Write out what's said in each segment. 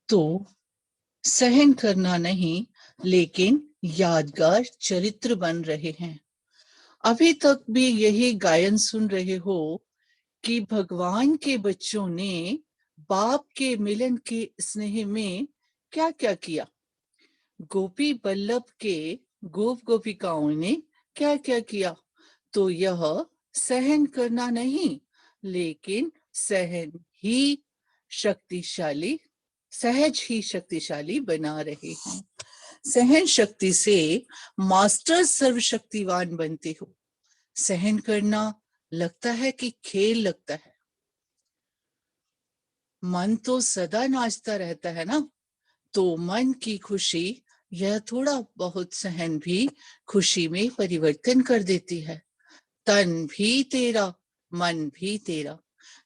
तो सहन करना नहीं, लेकिन यादगार चरित्र बन रहे हैं। अभी तक भी यही गायन सुन रहे हो कि भगवान के बच्चों ने बाप के मिलन के स्नेह में क्या क्या किया। गोपी बल्लभ के गोप गोपिकाओं ने क्या क्या किया। तो यह सहन करना नहीं, लेकिन सहन ही शक्तिशाली सहज ही शक्तिशाली बना रहे हैं। सहन शक्ति से मास्टर सर्वशक्तिवान बनते हो। सहन करना लगता है कि खेल लगता है। मन तो सदा नाचता रहता है ना, तो मन की खुशी यह थोड़ा बहुत सहन भी खुशी में परिवर्तन कर देती है। तन भी तेरा, मन भी तेरा,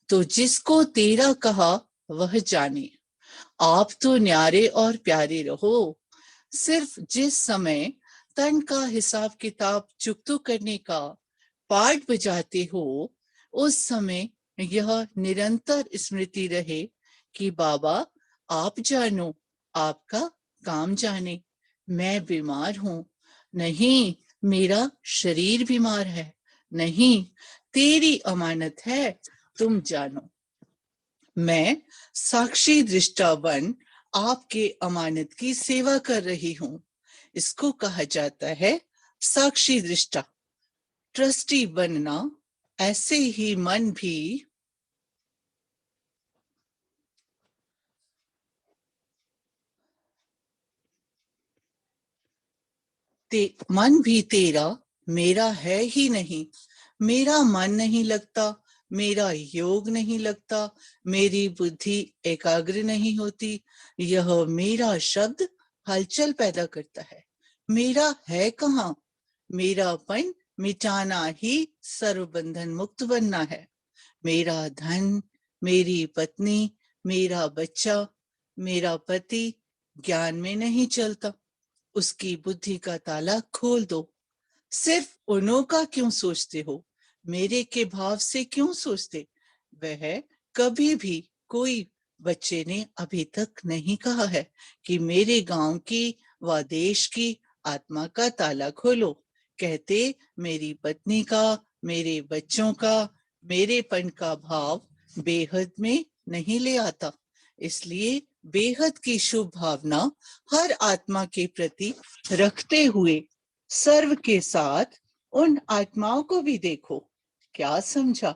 तो जिसको तेरा कहा वह जाने। आप तो न्यारे और प्यारे रहो। सिर्फ जिस समय तन का हिसाब किताब चुकतो करने का पाठ बजाते हो, उस समय यह निरंतर स्मृति रहे कि बाबा आप जानो, आपका काम जाने। मैं बीमार हूं, नहीं मेरा शरीर बीमार है, नहीं तेरी अमानत है, तुम जानो। मैं साक्षी दृष्टा बन आपके अमानत की सेवा कर रही हूं। इसको कहा जाता है साक्षी दृष्टा, ट्रस्टी बनना। ऐसे ही मन भी मन भी तेरा मेरा है ही नहीं। मेरा मन नहीं लगता, मेरा योग नहीं लगता, मेरी बुद्धि एकाग्र नहीं होती। यह मेरा शब्द हलचल पैदा करता है। मेरा है कहाँ? मेरापन मिटाना ही सर्वबंधन मुक्त बनना है। मेरा धन, मेरी पत्नी, मेरा बच्चा, मेरा पति ज्ञान में नहीं चलता। उसकी बुद्धि का ताला खोल दो। सिर्फ उन्हों का क्यों सोचते हो? मेरे के भाव से क्यों सोचते? वह कभी भी कोई बच्चे ने अभी तक नहीं कहा है कि मेरे गांव की व देश की आत्मा का ताला खोलो। कहते मेरी पत्नी का, मेरे बच्चों का, मेरेपन का भाव बेहद में नहीं ले आता। इसलिए बेहद की शुभ भावना हर आत्मा के प्रति रखते हुए सर्व के साथ उन आत्माओं को भी देखो। क्या समझा?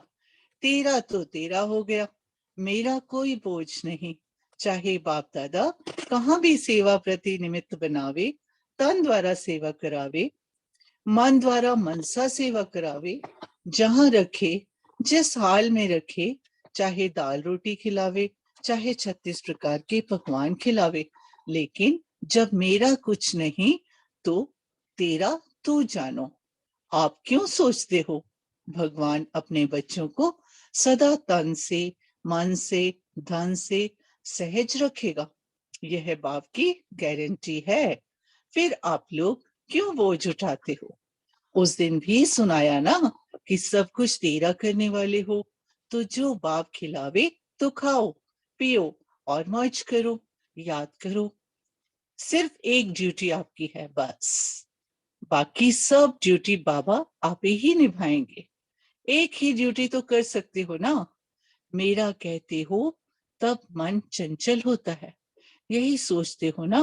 तेरा तो तेरा हो गया, मेरा कोई बोझ नहीं। चाहे बाप दादा कहाँ भी सेवा प्रति निमित्त बनावे, तन द्वारा सेवा करावे, मन द्वारा मनसा सेवा करावे, जहां रखे, जिस हाल में रखे, चाहे दाल रोटी खिलावे, चाहे 36 प्रकार के पकवान खिलावे, लेकिन जब मेरा कुछ नहीं तो तेरा तू जानो। आप क्यों सोचते हो भगवान अपने बच्चों को सदा तन से, मन से, धन से सहज रखेगा? यह बाप की गारंटी है। फिर आप लोग क्यों बोझ उठाते हो? उस दिन भी सुनाया ना कि सब कुछ तेरा करने वाले हो, तो जो बाप खिलावे तो खाओ, पियो और मौज करो। याद करो, सिर्फ एक ड्यूटी आपकी है बस, बाकी सब ड्यूटी बाबा आप ही निभाएंगे। एक ही ड्यूटी तो कर सकते हो ना, मेरा कहते हो तब मन चंचल होता है। यही सोचते हो ना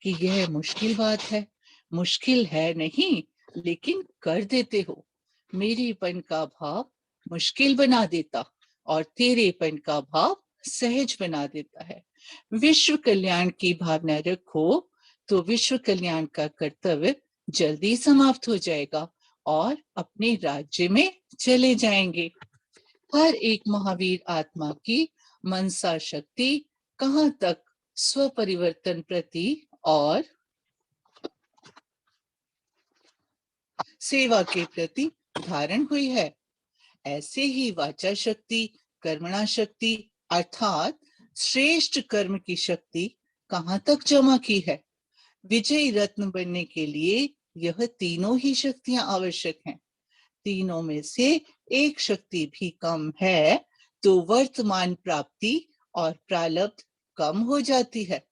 कि यह मुश्किल बात है। मुश्किल है नहीं, लेकिन कर देते हो। मेरेपन का भाव मुश्किल बना देता और तेरेपन का भाव सहज बना देता है। विश्व कल्याण की भावना रखो तो विश्व कल्याण का कर्तव्य जल्दी समाप्त हो जाएगा और अपने राज्य में चले जाएंगे। हर एक महावीर आत्मा की मनसा शक्ति कहाँ तक स्व परिवर्तन प्रति और सेवा के प्रति धारण हुई है, ऐसे ही वाचा शक्ति, कर्मणा शक्ति अर्थात श्रेष्ठ कर्म की शक्ति कहाँ तक जमा की है। विजयी रत्न बनने के लिए यह तीनों ही शक्तियां आवश्यक हैं। तीनों में से एक शक्ति भी कम है तो वर्तमान प्राप्ति और प्रारब्ध कम हो जाती है।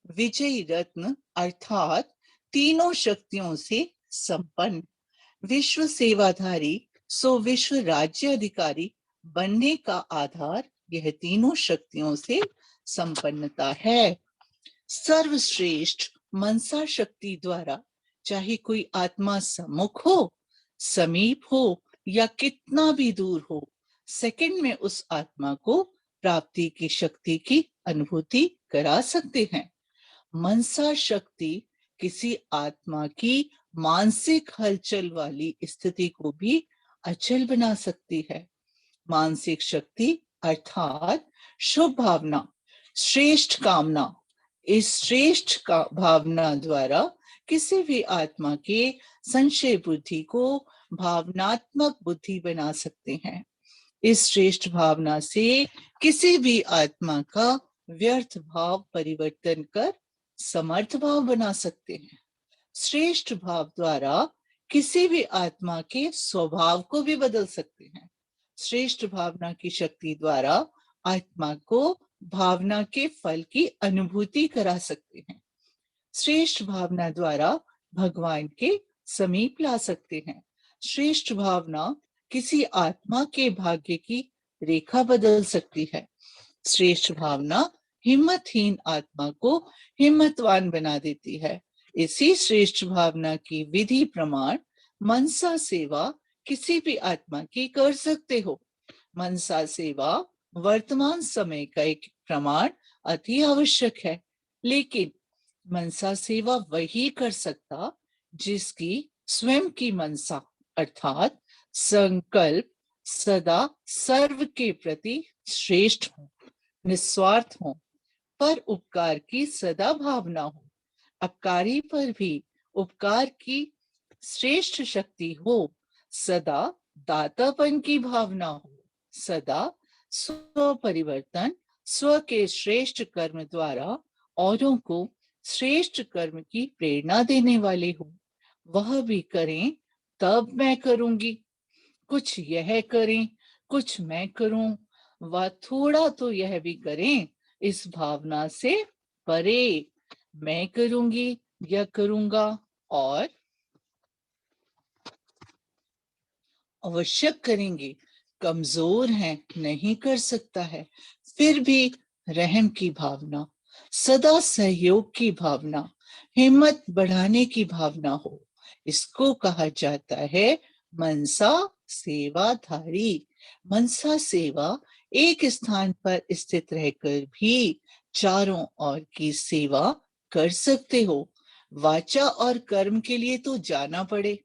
विजयी रत्न अर्थात तीनों शक्तियों से संपन्न, विश्व सेवाधारी सो विश्व राज्य अधिकारी बनने का आधार यह तीनों शक्तियों से संपन्नता है। सर्वश्रेष्ठ मनसा शक्ति द्वारा चाहे कोई आत्मा सम्मुख हो, समीप हो या कितना भी दूर हो, सेकंड में उस आत्मा को प्राप्ति की शक्ति की अनुभूति करा सकते हैं। मनसा शक्ति किसी आत्मा की मानसिक हलचल वाली स्थिति को भी अचल बना सकती है। मानसिक शक्ति अर्थात शुभ भावना, श्रेष्ठ कामना, इस श्रेष्ठ का भावना द्वारा किसी भी आत्मा के संशय बुद्धि को भावनात्मक बुद्धि बना सकते हैं। इस श्रेष्ठ भावना से किसी भी आत्मा का व्यर्थ भाव परिवर्तन कर समर्थ भाव बना सकते हैं। श्रेष्ठ भाव द्वारा किसी भी आत्मा के स्वभाव को भी बदल सकते हैं। श्रेष्ठ भावना की शक्ति द्वारा आत्मा को भावना के फल की अनुभूति करा सकते हैं। श्रेष्ठ भावना द्वारा भगवान के समीप ला सकते हैं। श्रेष्ठ भावना किसी आत्मा के भाग्य की रेखा बदल सकती है। श्रेष्ठ भावना हिम्मतहीन आत्मा को हिम्मतवान बना देती है। इसी श्रेष्ठ भावना की विधि प्रमाण मनसा सेवा किसी भी आत्मा की कर सकते हो। मनसा सेवा वर्तमान समय का एक प्रमाण अति आवश्यक है, लेकिन मनसा सेवा वही कर सकता जिसकी स्वयं की मनसा अर्थात संकल्प सदा सर्व के प्रति श्रेष्ठ हो, निस्वार्थ हो, पर उपकार की सदा भावना हो, अपकारी पर भी उपकार की श्रेष्ठ शक्ति हो, सदा दातापन की भावना हो, सदा स्व परिवर्तन, स्व के श्रेष्ठ कर्म द्वारा औरों को श्रेष्ठ कर्म की प्रेरणा देने वाले हो। वह भी करें तब मैं करूंगी, कुछ यह करें कुछ मैं करूं, व थोड़ा तो यह भी करें, इस भावना से परे मैं करूंगी या करूंगा और आवश्यक करेंगे, कमजोर है नहीं कर सकता है, फिर भी रहम की भावना, सदा सहयोग की भावना, हिम्मत बढ़ाने की भावना हो, इसको कहा जाता है मनसा सेवाधारी। मनसा सेवा एक स्थान पर स्थित रहकर भी चारों ओर की सेवा कर सकते हो। वाचा और कर्म के लिए तो जाना पड़े,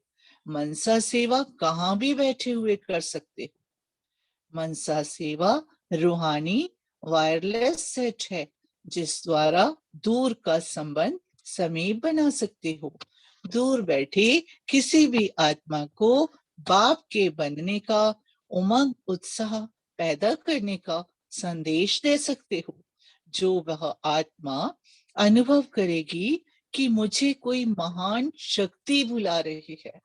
मनसा सेवा कहाँ भी बैठे हुए कर सकते हो। मनसा सेवा रूहानी वायरलेस सेट है जिस द्वारा दूर का संबंध समीप बना सकते हो। दूर बैठे किसी भी आत्मा को बाप के बनने का उमंग उत्साह पैदा करने का संदेश दे सकते हो। जो वह आत्मा अनुभव करेगी कि मुझे कोई महान शक्ति बुला रही है,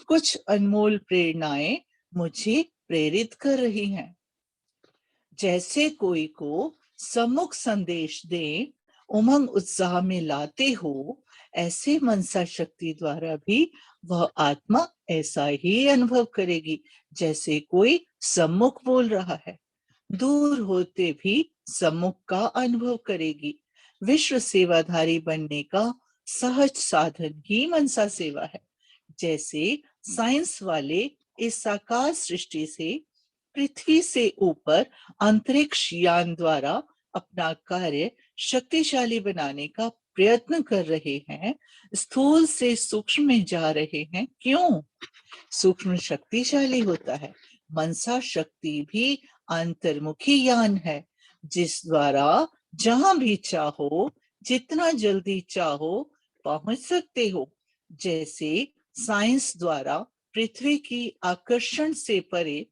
कुछ अनमोल प्रेरणाएं मुझे प्रेरित कर रही हैं, जैसे कोई को सम्मुख संदेश दे उमंग उत्साह में लाते हो, ऐसे मनसा शक्ति द्वारा भी वह आत्मा ऐसा ही अनुभव करेगी जैसे कोई सम्मुख बोल रहा है। दूर होते भी सम्मुख का अनुभव करेगी। विश्व सेवाधारी बनने का सहज साधन ही मनसा सेवा है। जैसे साइंस वाले इस साकार सृष्टि से पृथ्वी से ऊपर अंतरिक्ष यान द्वारा अपना कार्य शक्तिशाली बनाने का प्रयत्न कर रहे हैं, स्थूल से सूक्ष्म में जा रहे हैं। क्यों? सूक्ष्म शक्तिशाली होता है। मनसा शक्ति भी अंतर्मुखी यान है जिस द्वारा जहां भी चाहो जितना जल्दी चाहो पहुंच सकते हो। जैसे साइंस द्वारा पृथ्वी की आकर्षण से परे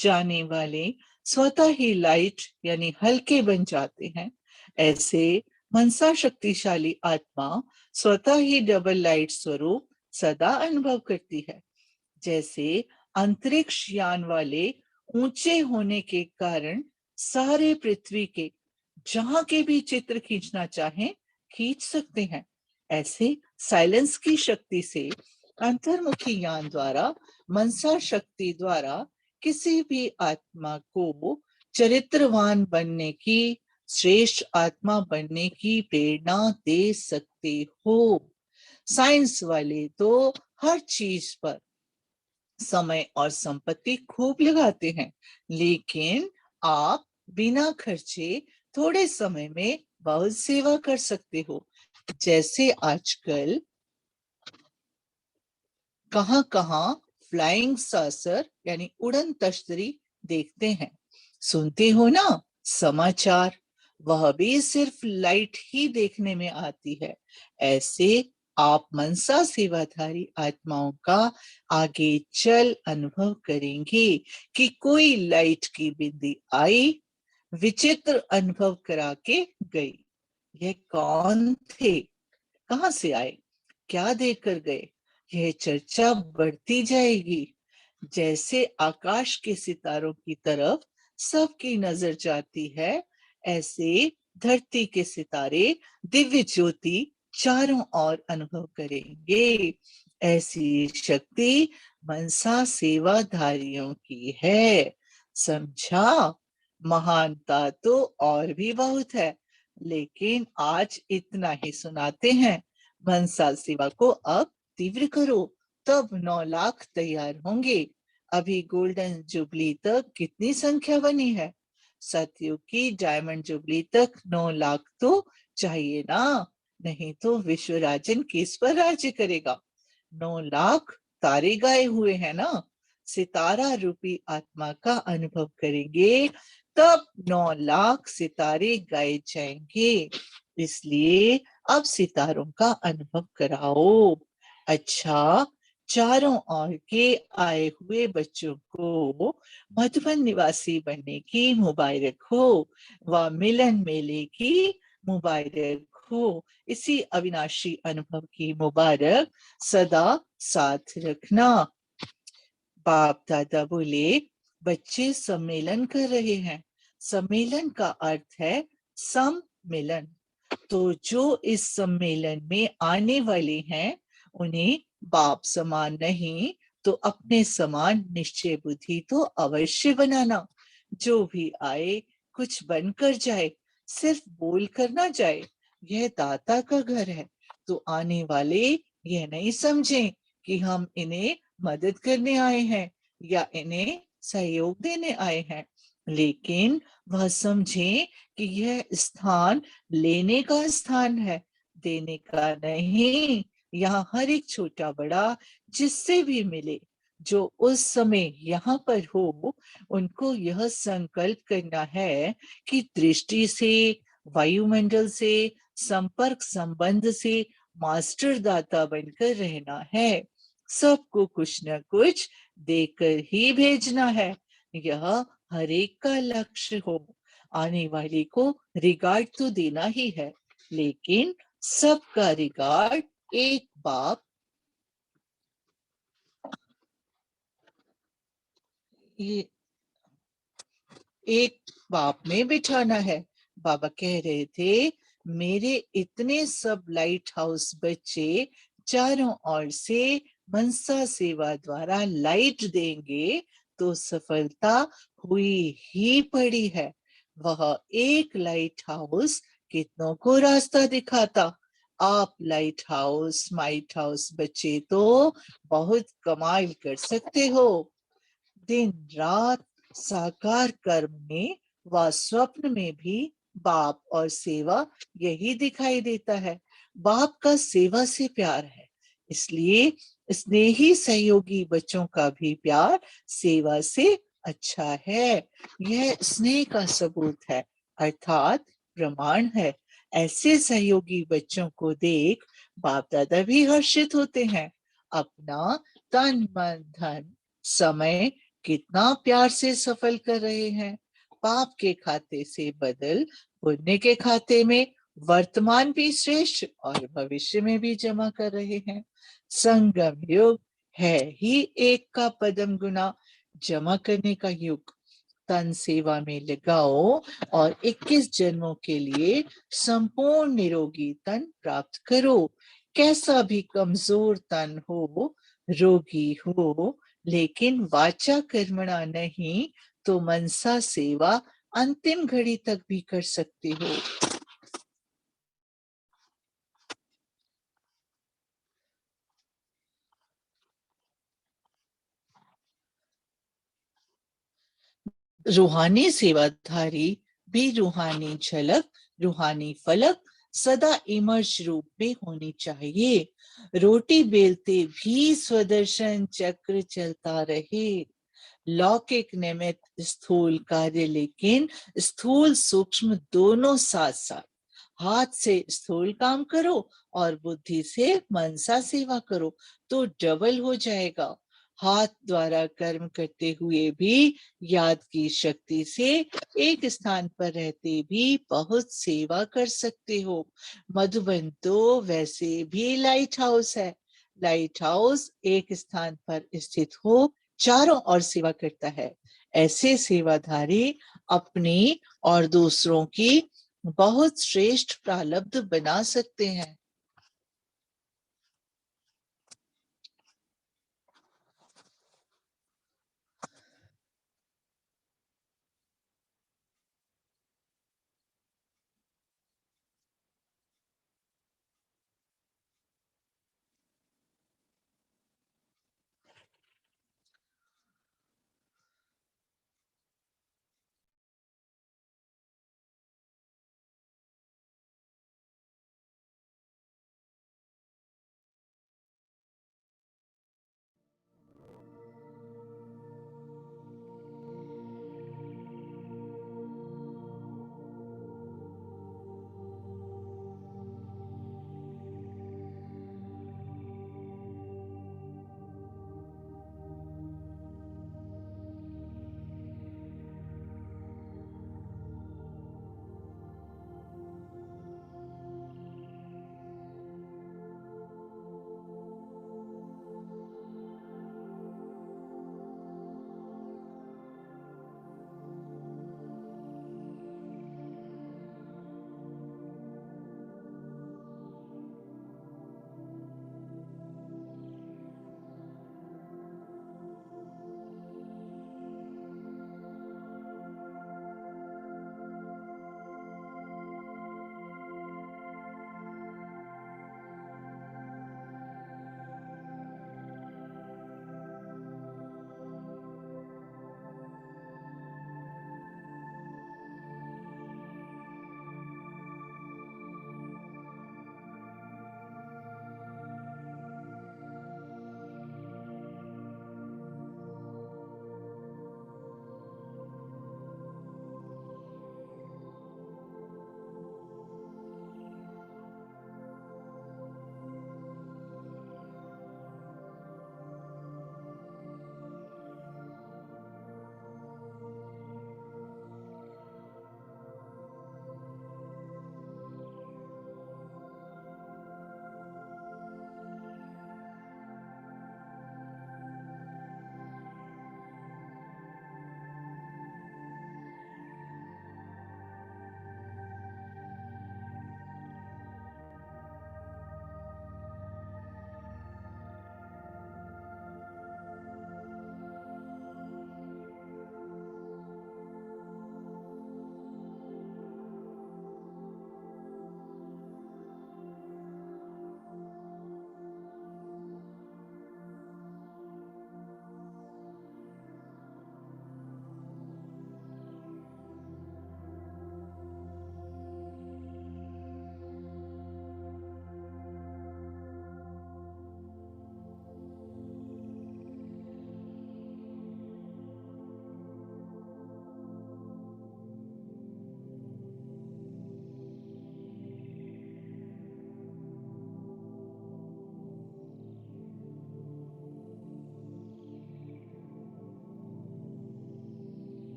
जाने वाले स्वतः ही लाइट यानी हल्के बन जाते हैं, ऐसे मनसा शक्तिशाली आत्मा स्वतः ही डबल लाइट स्वरूप सदा अनुभव करती है। जैसे अंतरिक्ष यान वाले ऊंचे होने के कारण सारे पृथ्वी के जहां के भी चित्र खींचना चाहें खींच सकते हैं। ऐसे साइलेंस की शक्ति से, अंतर्मुखी ज्ञान द्वारा, मनसा शक्ति द्वारा किसी भी आत्मा को चरित्रवान बनने की, श्रेष्ठ आत्मा बनने की प्रेरणा दे सकते हो। साइंस वाले तो हर चीज पर समय और संपत्ति खूब लगाते हैं, लेकिन आप बिना खर्चे थोड़े समय में बहुत सेवा कर सकते हो। जैसे आजकल कहां कहां फ्लाइंग सासर यानी उड़न तश्तरी देखते हैं, सुनते हो ना समाचार, वह भी सिर्फ लाइट ही देखने में आती है। ऐसे आप मनसा सेवाधारी आत्माओं का आगे चल अनुभव करेंगे कि कोई लाइट की बिंदी आई, विचित्र अनुभव करा के गई। यह कौन थे, कहां से आए, क्या देखकर गए, यह चर्चा बढ़ती जाएगी। जैसे आकाश के सितारों की तरफ सबकी नजर जाती है, ऐसे धरती के सितारे दिव्य ज्योति चारों ओर अनुभव करेंगे। ऐसी शक्ति मनसा सेवाधारियों की है। समझा? महानता तो और भी बहुत है, लेकिन आज इतना ही सुनाते हैं। मनसा सेवा को अब तीव्र करो, तब 9 लाख तैयार होंगे। अभी गोल्डन जुबली तक कितनी संख्या बनी है? सतयुग की डायमंड जुबली तक 9 लाख तो चाहिए ना, नहीं तो विश्वराजन किस पर राज्य करेगा? 9 लाख तारे गाए हुए हैं ना, सितारा रूपी आत्मा का अनुभव करेंगे, तब 9 लाख सितारे गाए जाएंगे। इसलिए अब सितारों का अनुभव कराओ। अच्छा, चारों ओर के आए हुए बच्चों को मधुबन निवासी बनने की मुबारक हो, व मिलन मेले की मुबारक हो। इसी अविनाशी अनुभव की मुबारक सदा साथ रखना। बाप दादा बोले, बच्चे सम्मेलन कर रहे हैं। सम्मेलन का अर्थ है सम्मिलन। तो जो इस सम्मेलन में आने वाले हैं, उन्हें बाप समान नहीं तो अपने समान निश्चय बुद्धि तो अवश्य बनाना। जो भी आए कुछ बनकर जाए, सिर्फ बोल कर ना जाए। यह दाता का घर है, तो आने वाले यह नहीं समझें कि हम इन्हें मदद करने आए हैं या इन्हें सहयोग देने आए हैं, लेकिन वह समझें कि यह स्थान लेने का स्थान है, देने का नहीं। यहाँ हर एक छोटा बड़ा जिससे भी मिले, जो उस समय यहाँ पर हो, उनको यह संकल्प करना है कि दृष्टि से, वायुमंडल से, संपर्क संबंध से मास्टर दाता बनकर रहना है। सबको कुछ न कुछ देकर ही भेजना है, यह हर एक का लक्ष्य हो। आने वाले को रिगार्ड तो देना ही है, लेकिन सबका रिगार्ड एक बाप, ये एक बाप में बिठाना है। बाबा कह रहे थे, मेरे इतने सब लाइट हाउस बच्चे चारों ओर से मनसा सेवा द्वारा लाइट देंगे तो सफलता हुई ही पड़ी है। वह एक लाइट हाउस कितनों को रास्ता दिखाता। आप लाइट हाउस, माइट हाउस बच्चे तो बहुत कमाल कर सकते हो। दिन रात साकार कर्म में व स्वप्न में भी बाप और सेवा यही दिखाई देता है। बाप का सेवा से प्यार है, इसलिए स्नेही सहयोगी बच्चों का भी प्यार सेवा से अच्छा है। यह स्नेह का सबूत है, अर्थात प्रमाण है। ऐसे सहयोगी बच्चों को देख बाप दादा भी हर्षित होते हैं। अपना तन मन धन समय कितना प्यार से सफल कर रहे हैं। पाप के खाते से बदल पुण्य के खाते में वर्तमान भी श्रेष्ठ और भविष्य में भी जमा कर रहे हैं। संगम युग है ही एक का पदम गुना जमा करने का युग। तन सेवा में लगाओ और 21 जन्मों के लिए संपूर्ण निरोगी तन प्राप्त करो। कैसा भी कमजोर तन हो, रोगी हो, लेकिन वाचा कर्मणा नहीं तो मनसा सेवा अंतिम घड़ी तक भी कर सकते हो। रूहानी सेवाधारी भी रूहानी झलक, रूहानी फलक सदा इमर्श रूप में होनी चाहिए। रोटी बेलते भी स्वदर्शन चक्र चलता रहे। लौकिक निमित्त स्थूल कार्य, लेकिन स्थूल सूक्ष्म दोनों साथ साथ। हाथ से स्थूल काम करो और बुद्धि से मनसा सेवा करो तो डबल हो जाएगा। हाथ द्वारा कर्म करते हुए भी याद की शक्ति से एक स्थान पर रहते भी बहुत सेवा कर सकते हो। मधुबन तो वैसे भी लाइट हाउस है। लाइट हाउस एक स्थान पर स्थित हो चारों ओर सेवा करता है। ऐसे सेवाधारी अपनी और दूसरों की बहुत श्रेष्ठ प्रारब्ध बना सकते हैं।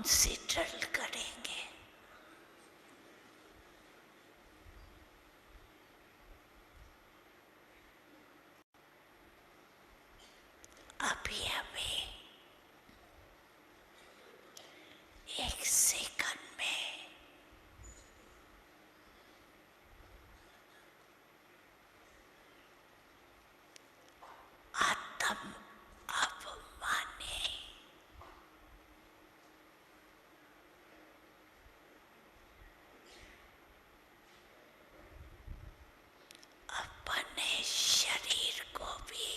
से ड्रिल करेंगे। अभी अभी एक सेकंड में आत्म अभिमानी अपने शरीर को भी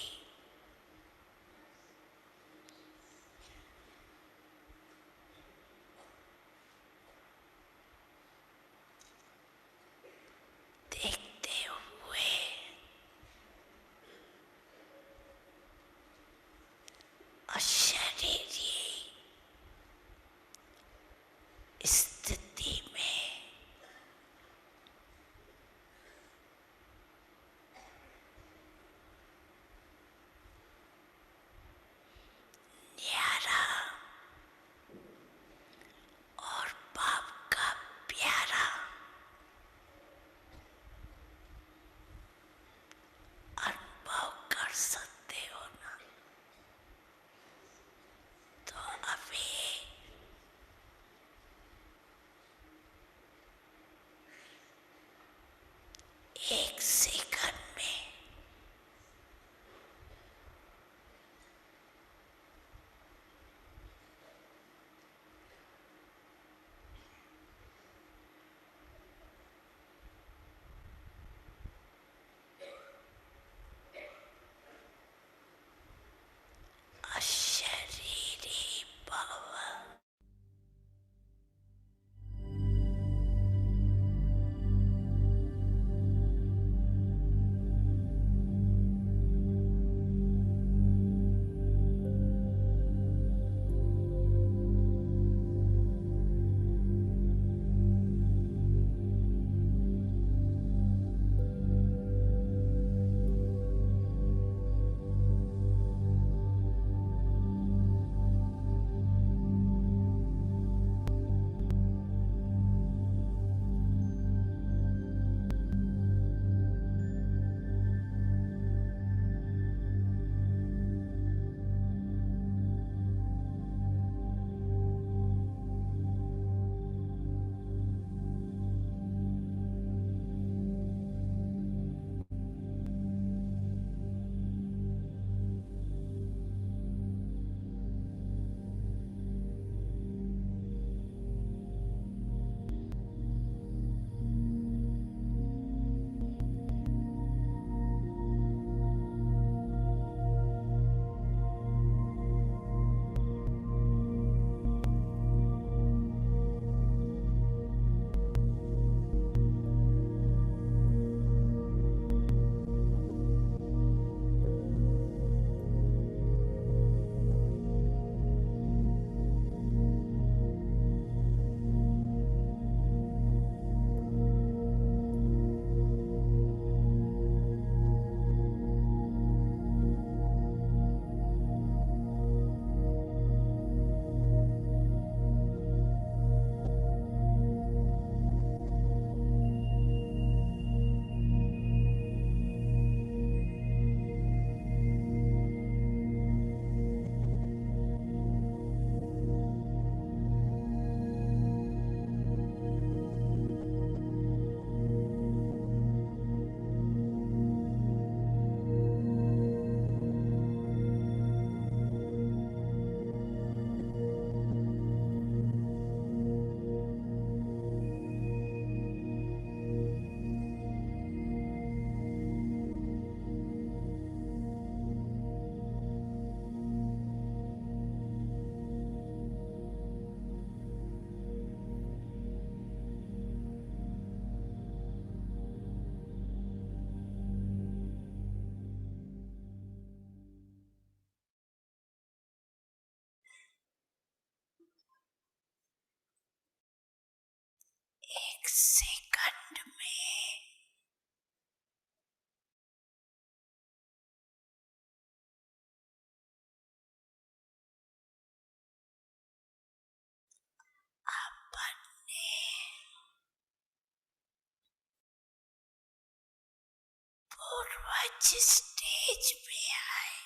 पूर्वज स्टेज पे आए।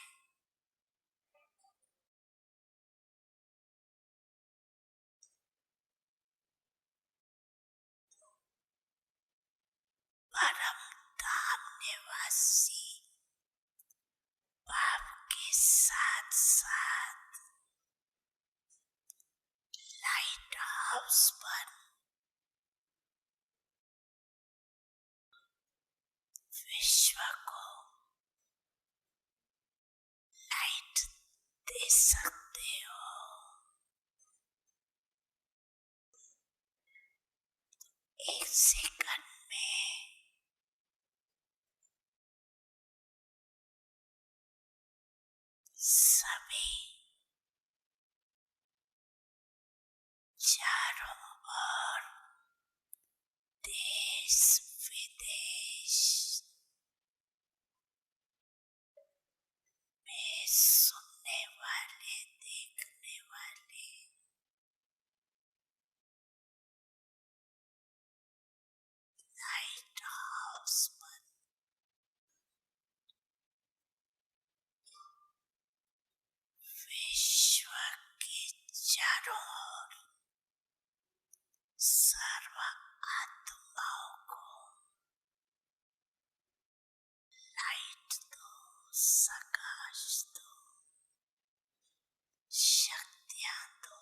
परम धाम निवासी बाप के साथ साथ लाइट हाउस पर विश्व को लाइट दे सकते हो। एक सेकंड में सभी चारों ओर देश विदेश में सुनने वाले देखने वाले लाइट हाउस पर विश्व के चारों ओर सर्व आत्माओं को लाइट दो, प्रकाश दो, शक्तियां दो।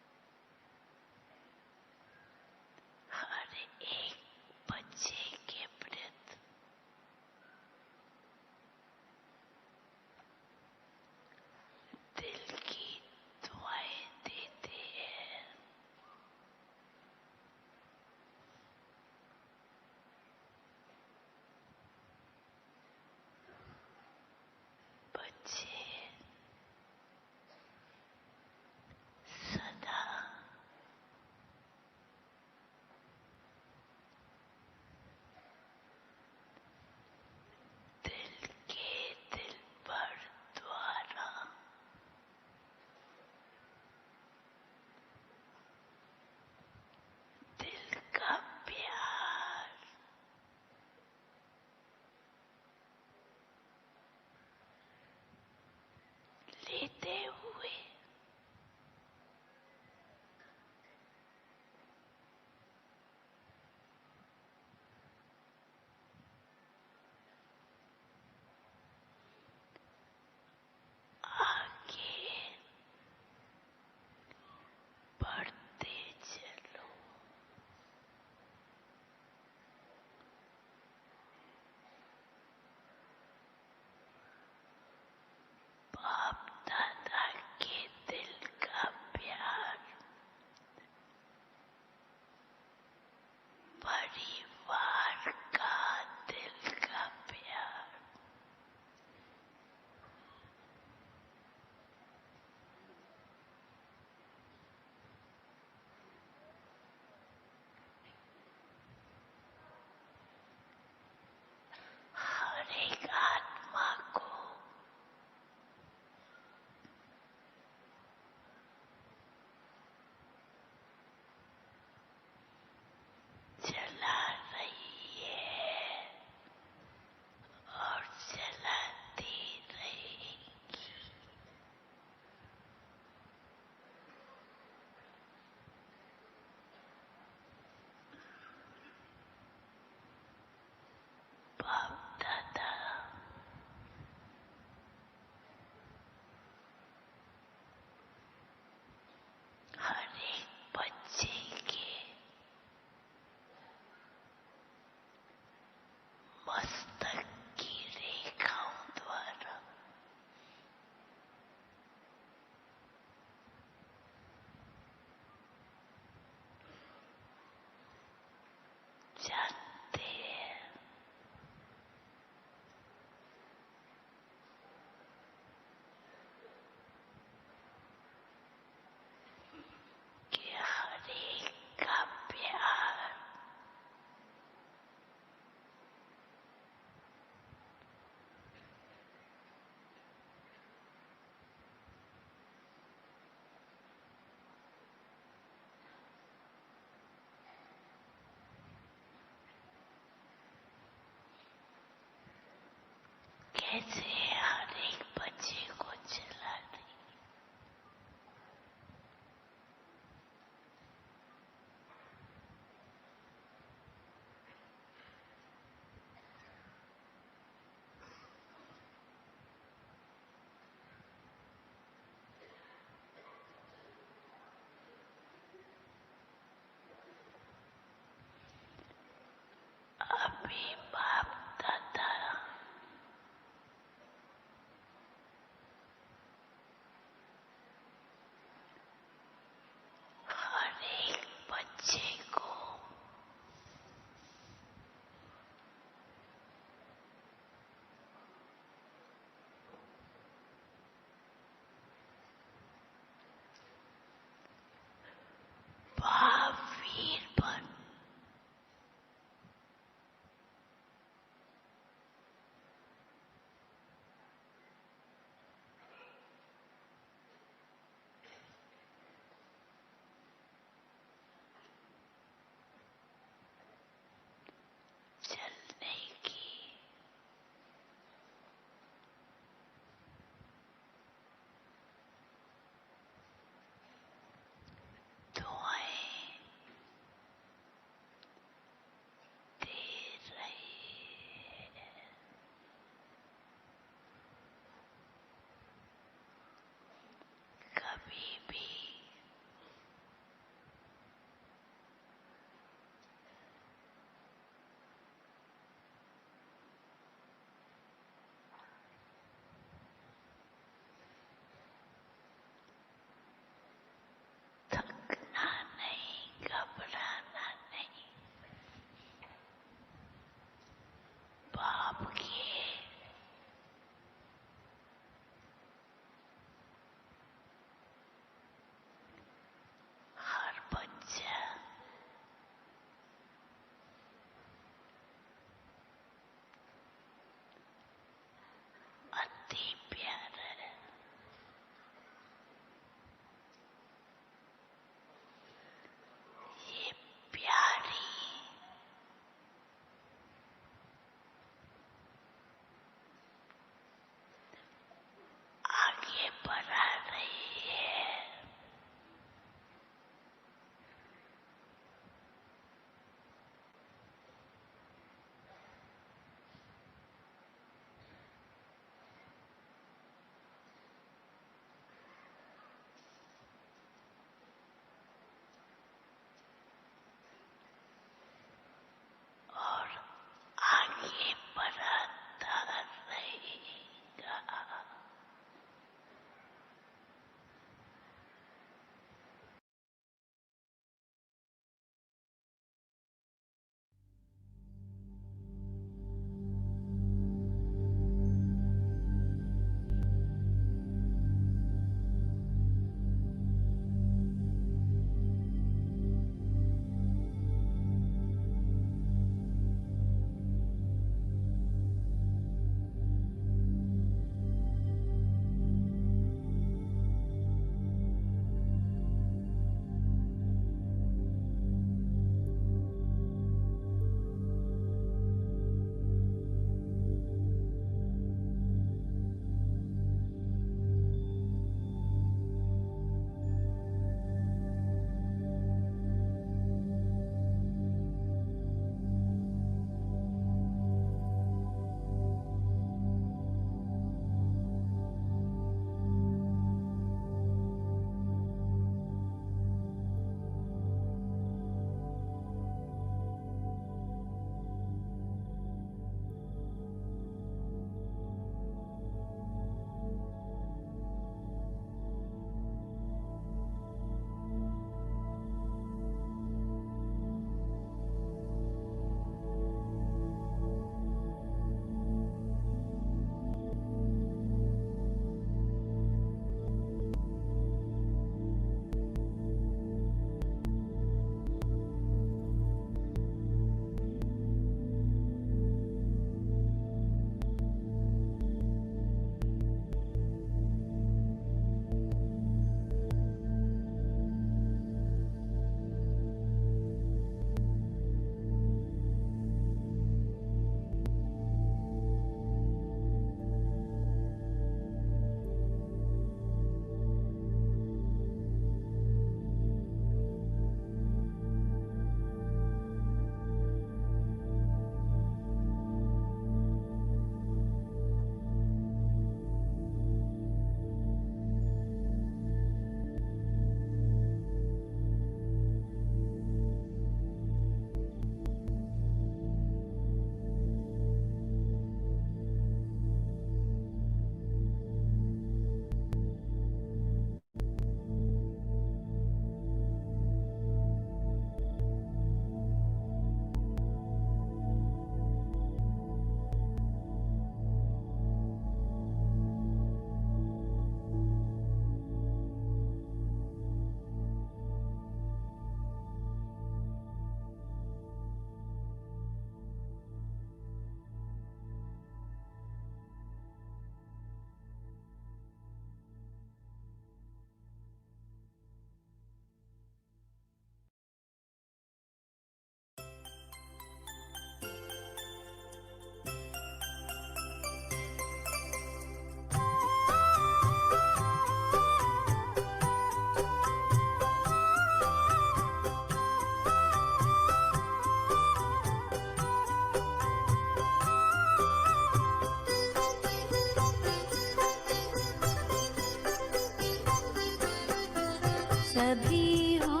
सभी हो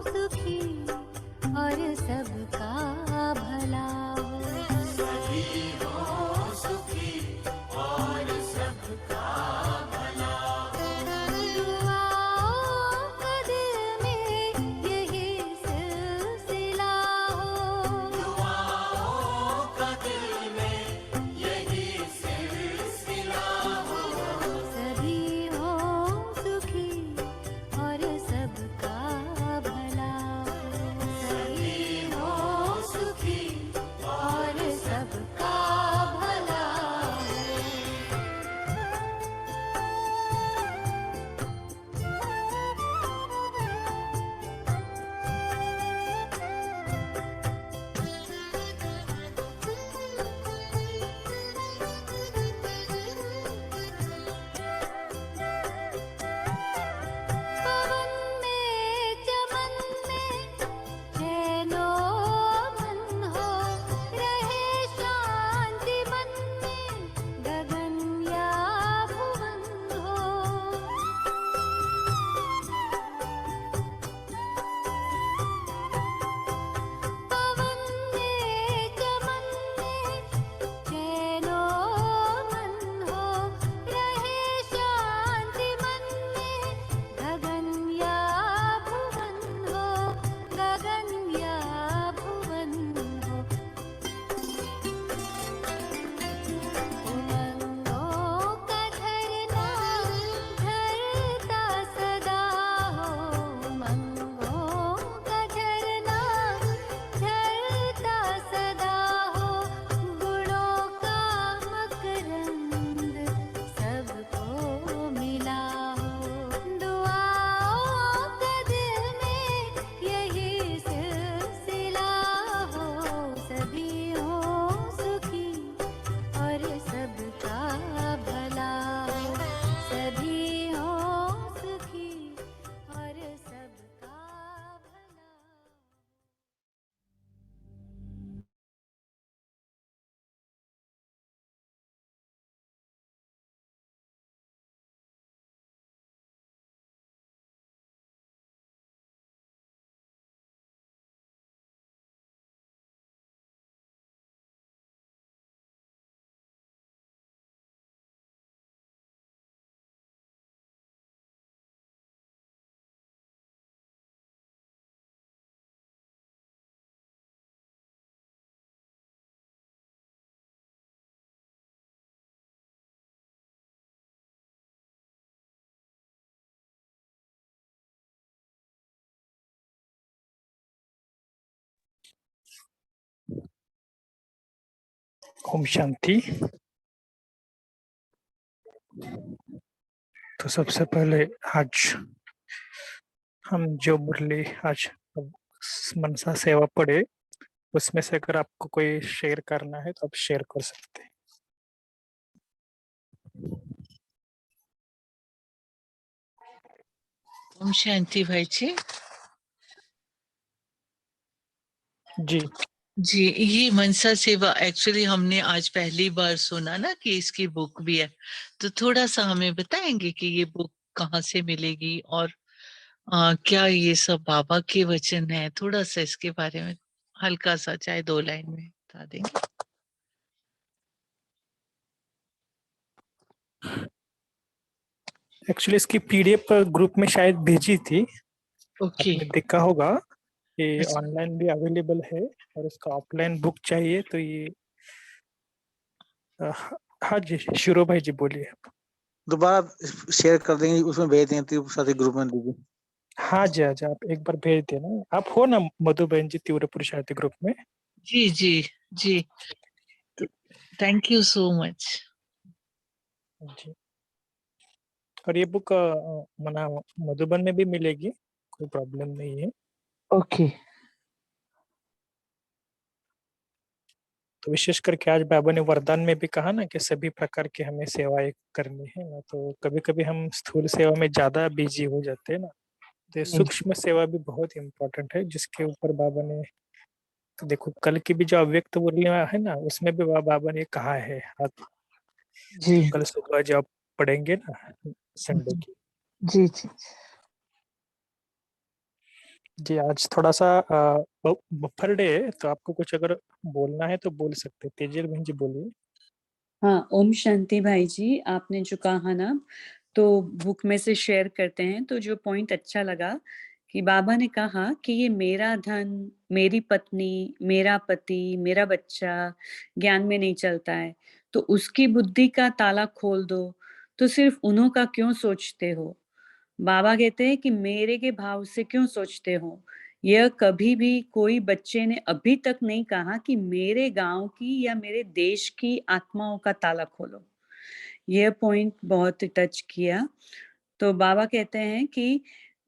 सुखी और सबका भला हो। सभी हो सुखी और सबका भला हो। दुआओं का दिल में यही सिलसिला हो। दुआओं का दिल में यही सिलसिला हो। सभी हो सुखी और सबका भला हो। सभी हो सुखी और सबका भला हो। पवन में चमन में चैनो मन हो। रहे शांति मन में गगन या भुवन हो। पवन में चमन में चैनो मन हो। रहे शांति मन में गगन या भुवन हो। गगन या भुवन हो। उमंगों का झरना झरता सदा हो। उमंगों का झरना झरता सदा हो। गुणों का मकरंद सबको मिला हो। दुआओं का दिल में यही सिलसिला हो। सभी हो सुखी और सबका भला हो। सभी हो सुखी और सबका भला हो। ओम शांति। तो सबसे पहले आज हम जो मुरली आज मनसा सेवा पढ़े उसमें से अगर आपको कोई शेयर करना है तो आप शेयर कर सकते हैं। ओम शांति भाई जी। जी जी, ये मनसा सेवा एक्चुअली हमने आज पहली बार सुना ना कि इसकी बुक भी है, तो थोड़ा सा हमें बताएंगे कि ये बुक कहाँ से मिलेगी और क्या ये सब बाबा के वचन है? थोड़ा सा इसके बारे में हल्का सा चाहे 2 लाइन में बता देंगे। एक्चुअली इसकी पीडीएफ ग्रुप में शायद भेजी थी, ओके। आपने देखा होगा। ये अच्छा। ऑनलाइन भी अवेलेबल है और इसका ऑफलाइन बुक चाहिए तो ये हाँ जी शिरो भाई जी बोलिए। दोबारा शेयर कर देंगे, उसमें भेज देंगे साथी ग्रुप में दीजिए। हाँ जी हाँ जी, आप एक बार भेज देना। आप हो ना मधु बहन जी तीव्रपुर शांति ग्रुप में? जी जी जी, थैंक यू सो मच। जी, और ये बुक मना मधुबन में भी मिलेगी, कोई प्रॉब्लम नहीं है। ओके। तो विशेष करके आज बाबा ने वरदान में भी कहा ना कि सभी प्रकार की हमें सेवाएं करनी है ना, तो कभी कभी हम स्थूल सेवा में ज्यादा बिजी हो जाते हैं ना, तो ये सूक्ष्म सेवा भी बहुत इम्पोर्टेंट है, जिसके ऊपर बाबा ने देखो कल की भी जो अव्यक्त पूर्णिमा है ना उसमें भी बाबा ने कहा है। आप जी कल सुबह जब पढ़ेंगे ना संडे की, जी जी। जी, आज थोड़ा-सा बफर डे है, तो आपको कुछ अगर बोलना है तो बोल सकते हैं। तेजिल बहन जी बोलिए। हाँ, ओम शांति भाई जी, आपने जो कहा ना, तो बुक में से शेयर करते हैं, तो जो पॉइंट अच्छा लगा कि बाबा ने कहा कि ये मेरा धन, मेरी पत्नी, मेरा पति, मेरा बच्चा ज्ञान में नहीं चलता है, तो उसकी बुद्धि का ताला खोल दो, तो सिर्फ उन्हों का क्यों सोचते हो? बाबा कहते हैं कि मेरे के भाव से क्यों सोचते हो? यह कभी भी कोई बच्चे ने अभी तक नहीं कहा कि मेरे गांव की या मेरे देश की आत्माओं का ताला खोलो। यह पॉइंट बहुत टच किया। तो बाबा कहते हैं कि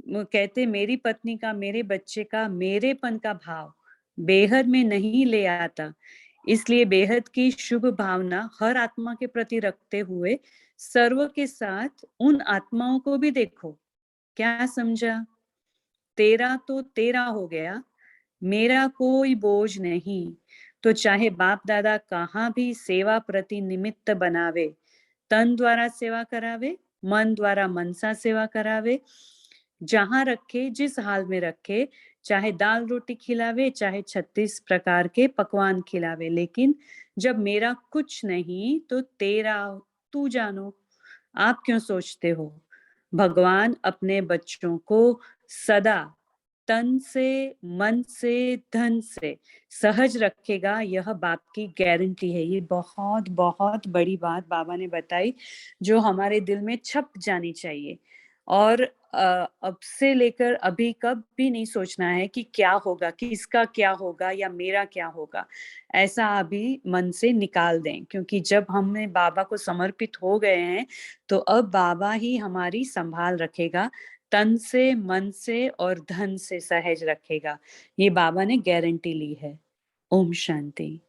कहते मेरी पत्नी का, मेरे बच्चे का, मेरेपन का भाव बेहद में नहीं ले आता। इसलिए बेहद की शुभ भावना हर आत्मा के प्रति रखते हुए सर्व के साथ उन आत्माओं को भी देखो। क्या समझा? तेरा तो तेरा हो गया, मेरा कोई बोझ नहीं। तो चाहे बाप दादा कहाँ भी सेवा प्रति निमित्त बनावे, तन द्वारा सेवा करावे, मन द्वारा मनसा सेवा करावे, जहां रखे, जिस हाल में रखे, चाहे दाल रोटी खिलावे, चाहे 36 प्रकार के पकवान खिलावे, लेकिन जब मेरा कुछ नहीं तो तेरा तू जानो। आप क्यों सोचते हो? भगवान अपने बच्चों को सदा तन से, मन से, धन से सहज रखेगा, यह बाप की गारंटी है। ये बहुत बहुत बड़ी बात बाबा ने बताई, जो हमारे दिल में छप जानी चाहिए। और अब से लेकर अभी कब भी नहीं सोचना है कि क्या होगा, किसका क्या होगा या मेरा क्या होगा। ऐसा अभी मन से निकाल दें, क्योंकि जब हमने बाबा को समर्पित हो गए हैं, तो अब बाबा ही हमारी संभाल रखेगा, तन से, मन से और धन से सहज रखेगा। ये बाबा ने गारंटी ली है। ओम शांति।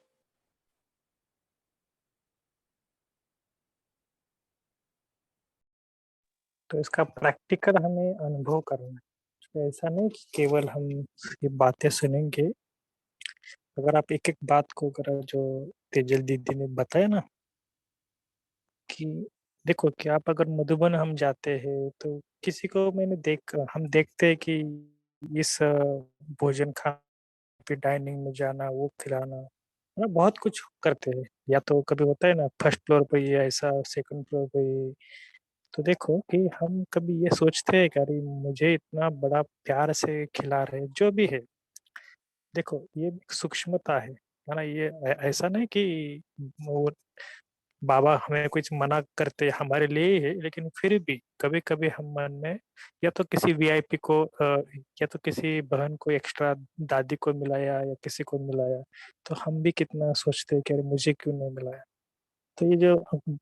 तो इसका प्रैक्टिकल हमें अनुभव करना है। तो ऐसा नहीं कि केवल हम ये बातें सुनेंगे। अगर आप एक-एक बात को अगर जो तेजल दीदी ने बताया ना कि देखो कि आप अगर मधुबन हम जाते हैं तो किसी को हम देखते हैं कि इस भोजन खा पे डाइनिंग में जाना, वो खिलाना, है ना? बहुत कुछ करते हैं। या तो कभी होता है ना फर्स्ट फ्लोर पे ये ऐसा, सेकंड फ्लोर पे ये। तो देखो कि हम कभी ये सोचते हैं कि अरे मुझे इतना बड़ा प्यार से खिला रहे हैं, जो भी है। देखो ये एक सूक्ष्मता है ना? ये ऐसा नहीं कि वो बाबा हमें कुछ मना करते हमारे लिए ही है, लेकिन फिर भी कभी-कभी हम मन में या तो किसी वीआईपी को या तो किसी बहन को एक्स्ट्रा दादी को मिलाया या किसी को मिलाया, तो हम भी कितना सोचते हैं कि अरे मुझे क्यों नहीं मिलाया। तो ये जो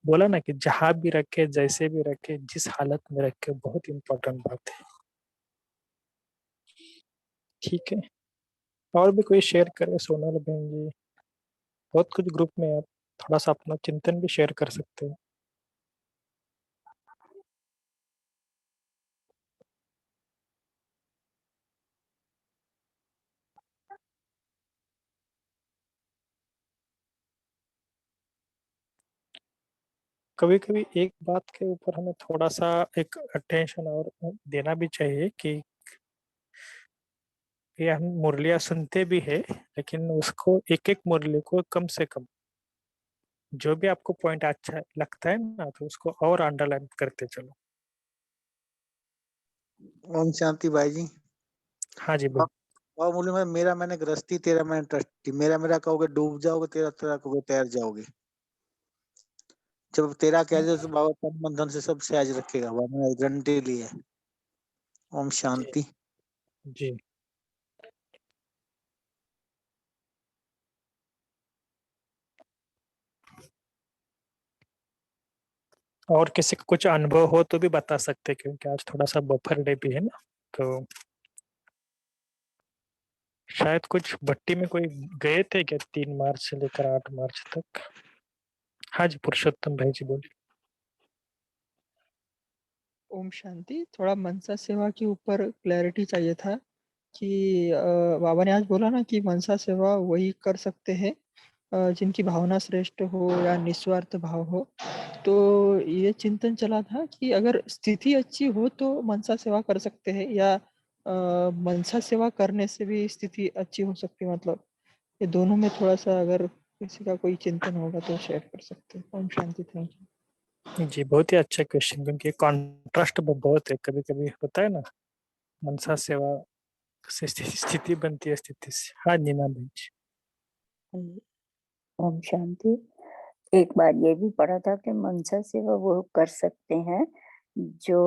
बोला ना कि जहाँ भी रखे, जैसे भी रखे, जिस हालत में रखे, बहुत इम्पोर्टेंट बात है। ठीक है, और भी कोई शेयर करे सोनल बहन जी? बहुत कुछ ग्रुप में है, आप थोड़ा-सा अपना चिंतन भी शेयर कर सकते हैं। कभी-कभी एक बात के ऊपर हमें थोड़ा-सा एक अटेंशन और देना भी चाहिए कि ये हम मुरलियाँ सुनते भी हैं, लेकिन उसको एक-एक मुरली को कम से कम जो भी आपको पॉइंट अच्छा लगता है ना, तो उसको और अंडरलाइन करते चलो। ओम शांति भाई जी। हाँ जी, और और बोले मैं मेरा मैंने गृहस्थी, तेरा मैंने ट्रस्टी। मेरा मेरा कहोगे डूब जाओगे, तेरा तेरा कहोगे तैर जाओगे। जब तेरा कह दे तो बाबा तन मन धन से सब सहज रखेगा, बाबा ने गारंटी ली है। ओम जी, शांति। जी। और किसी को कुछ अनुभव हो तो भी बता सकते हैं, क्योंकि आज थोड़ा-सा बफर डे भी है ना, तो शायद कुछ भट्टी में कोई गए थे क्या 3 मार्च से लेकर 8 मार्च तक? हाँ जी, पुरुषोत्तम भाई जी बोलिए। ओम शांति। थोड़ा मनसा सेवा के ऊपर क्लैरिटी चाहिए था कि बाबा ने आज बोला ना कि मनसा सेवा वही कर सकते हैं जिनकी भावना श्रेष्ठ हो या निस्वार्थ भाव हो। तो ये चिंतन चला था कि अगर स्थिति अच्छी हो तो मनसा सेवा कर सकते हैं, या मनसा सेवा करने से भी स्थिति अच्छी हो सकती है, मतलब ये दोनों में थोड़ा-सा अगर किसी का कोई चिंतन होगा तो शेयर कर सकते हैं। Om Shanti, thank you. जी, बहुत ही अच्छा क्वेश्चन, क्योंकि कॉन्ट्रास्ट बहुत है। कभी-कभी होता है ना, मनसा सेवा से स्थिति बनती है स्थिति से। हाँ, नीना भाई जी। ओम शांति। एक बार ये भी पढ़ा था कि मनसा सेवा वो कर सकते हैं जो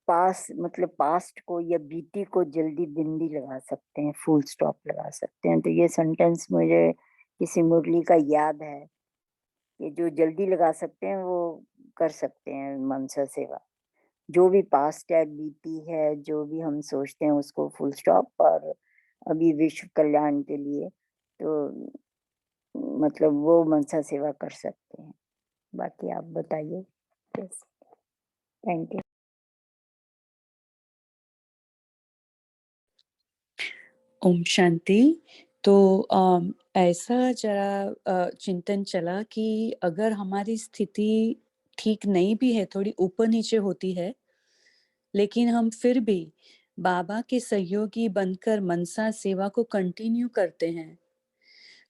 मतलब पास्ट को या बीटी को जल्दी बिंदी लगा सकते हैं, फुल स्टॉप लगा सकते हैं। तो ये सेंटेंस मुझे किसी मुरली का याद है कि जो जल्दी लगा सकते हैं वो कर सकते हैं मनसा सेवा। जो भी पास्ट है, बीती है, जो भी हम सोचते हैं उसको फुल स्टॉप, और अभी विश्व कल्याण के लिए तो मतलब वो मनसा सेवा कर सकते हैं। बाकी आप बताइए। Yes, thank you. ओम शांति। तो ऐसा जरा चिंतन चला कि अगर हमारी स्थिति ठीक नहीं भी है, थोड़ी ऊपर नीचे होती है, लेकिन हम फिर भी बाबा के सहयोगी बनकर मनसा सेवा को कंटिन्यू करते हैं,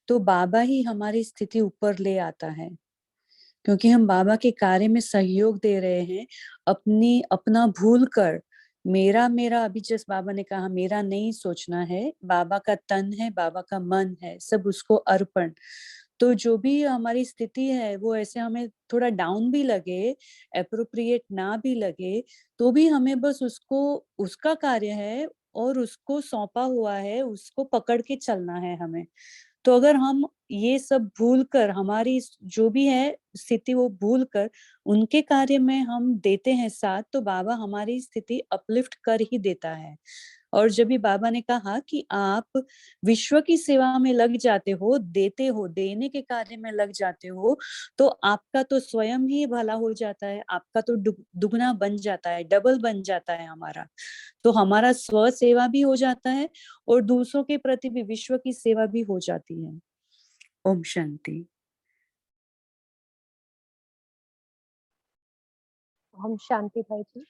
तो बाबा ही हमारी स्थिति ऊपर ले आता है, क्योंकि हम बाबा के कार्य में सहयोग दे रहे हैं। अपना भूल कर मेरा मेरा अभी जैसे बाबा ने कहा, मेरा नहीं सोचना है, बाबा का तन है, बाबा का मन है, सब उसको अर्पण। तो जो भी हमारी स्थिति है वो ऐसे हमें थोड़ा डाउन भी लगे, एप्रोप्रिएट ना भी लगे, तो भी हमें बस उसको, उसका कार्य है और उसको सौंपा हुआ है, उसको पकड़ के चलना है हमें। तो अगर हम ये सब भूल कर, हमारी जो भी है स्थिति वो भूल कर उनके कार्य में हम देते हैं साथ, तो बाबा हमारी स्थिति अपलिफ्ट कर ही देता है। और जब भी बाबा ने कहा कि आप विश्व की सेवा में लग जाते हो, देते हो, देने के कार्य में लग जाते हो, तो आपका तो स्वयं ही भला हो जाता है, आपका तो दुगना बन जाता है, डबल बन जाता है हमारा। तो हमारा स्व सेवा भी हो जाता है और दूसरों के प्रति भी विश्व की सेवा भी हो जाती है। ओम शांति। ओम शांति भाई जी,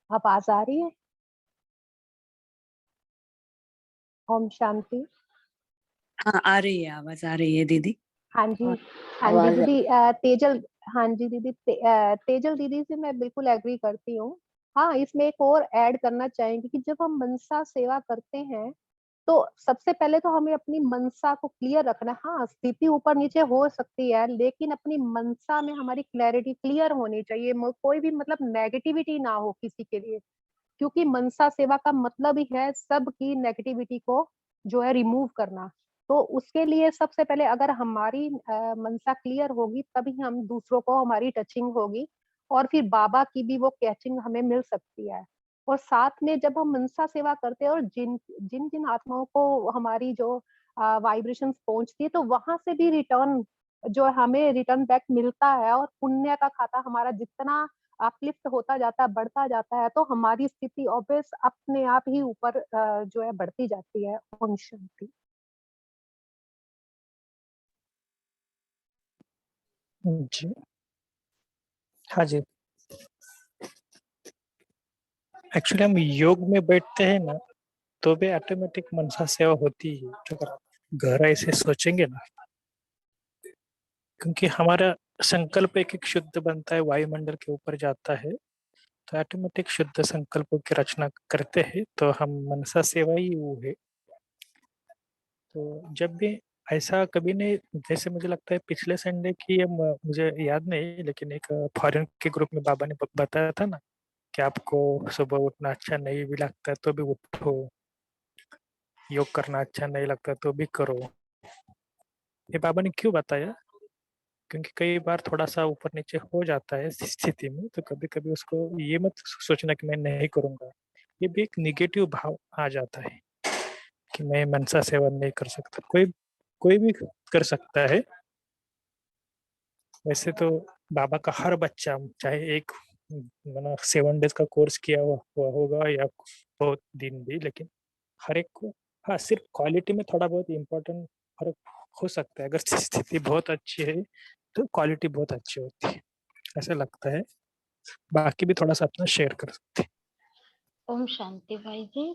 आवाज आ रही है? ओम शांति। हाँ, आ रही है, आवाज आ रही है दीदी। हाँ जी, हाँ, हाँ जी आवाज दीदी। तेजल, हाँ जी दीदी, तेजल दीदी से मैं बिल्कुल एग्री करती हूँ। हाँ, इसमें एक और ऐड करना चाहेंगे कि जब हम मनसा सेवा करते हैं तो सबसे पहले तो हमें अपनी मनसा को क्लियर रखना है। हाँ, स्थिति ऊपर नीचे हो सकती है, लेकिन अपनी मनसा में हमारी क्लैरिटी क्लियर होनी चाहिए। कोई भी मतलब नेगेटिविटी ना हो किसी के लिए, क्योंकि मनसा सेवा का मतलब ही है सबकी नेगेटिविटी को जो है रिमूव करना। तो उसके लिए सबसे पहले अगर हमारी मनसा क्लियर होगी, तभी हम दूसरों को हमारी टचिंग होगी और फिर बाबा की भी वो कैचिंग हमें मिल सकती है। और साथ में जब हम मनसा सेवा करते हैं और जिन जिन जिन आत्माओं को हमारी जो वाइब्रेशंस पहुंचती है, तो वहां से भी रिटर्न जो हमें रिटर्न बैक मिलता है, और पुण्य का खाता हमारा जितना अपलिफ्ट होता जाता है, बढ़ता जाता है, तो हमारी स्थिति ऑब्वियस अपने आप ही ऊपर जो है बढ़ती जाती है। ओम शांति। जी, हाँ जी। एक्चुअली हम योग में बैठते हैं ना, तो भी ऑटोमेटिक मनसा सेवा होती है, जो अगर आप गहराई से सोचेंगे ना, क्योंकि हमारा संकल्प एक एक शुद्ध बनता है, वायुमंडल के ऊपर जाता है, तो ऑटोमेटिक शुद्ध संकल्पों की रचना करते हैं, तो हम मनसा सेवा ही वो है। तो जब भी ऐसा कभी नहीं, जैसे मुझे लगता है पिछले संडे की मुझे याद नहीं, लेकिन एक फॉरेन के ग्रुप में बाबा ने बताया था ना कि आपको सुबह उठना अच्छा नहीं भी लगता है तो भी उठो, योग करना अच्छा नहीं लगता तो भी करो। ये बाबा ने क्यों बताया? क्योंकि कई बार थोड़ा सा ऊपर नीचे हो जाता है स्थिति में, तो कभी कभी उसको ये मत सोचना कि मैं नहीं करूंगा, ये भी एक निगेटिव भाव आ जाता है कि मैं मनसा सेवन नहीं कर सकता। कोई कोई भी कर सकता है। वैसे तो बाबा का हर बच्चा, चाहे एक 7 डेज का कोर्स किया हुआ होगा या बहुत दिन भी, लेकिन हर एक को, हाँ, सिर्फ क्वालिटी में थोड़ा बहुत इम्पोर्टेंट फर्क हो सकता है। अगर स्थिति बहुत अच्छी है तो क्वालिटी बहुत अच्छी होती है, ऐसा लगता है। बाकी भी थोड़ा सा अपना शेयर कर सकते हैं। ओम शांति भाई जी।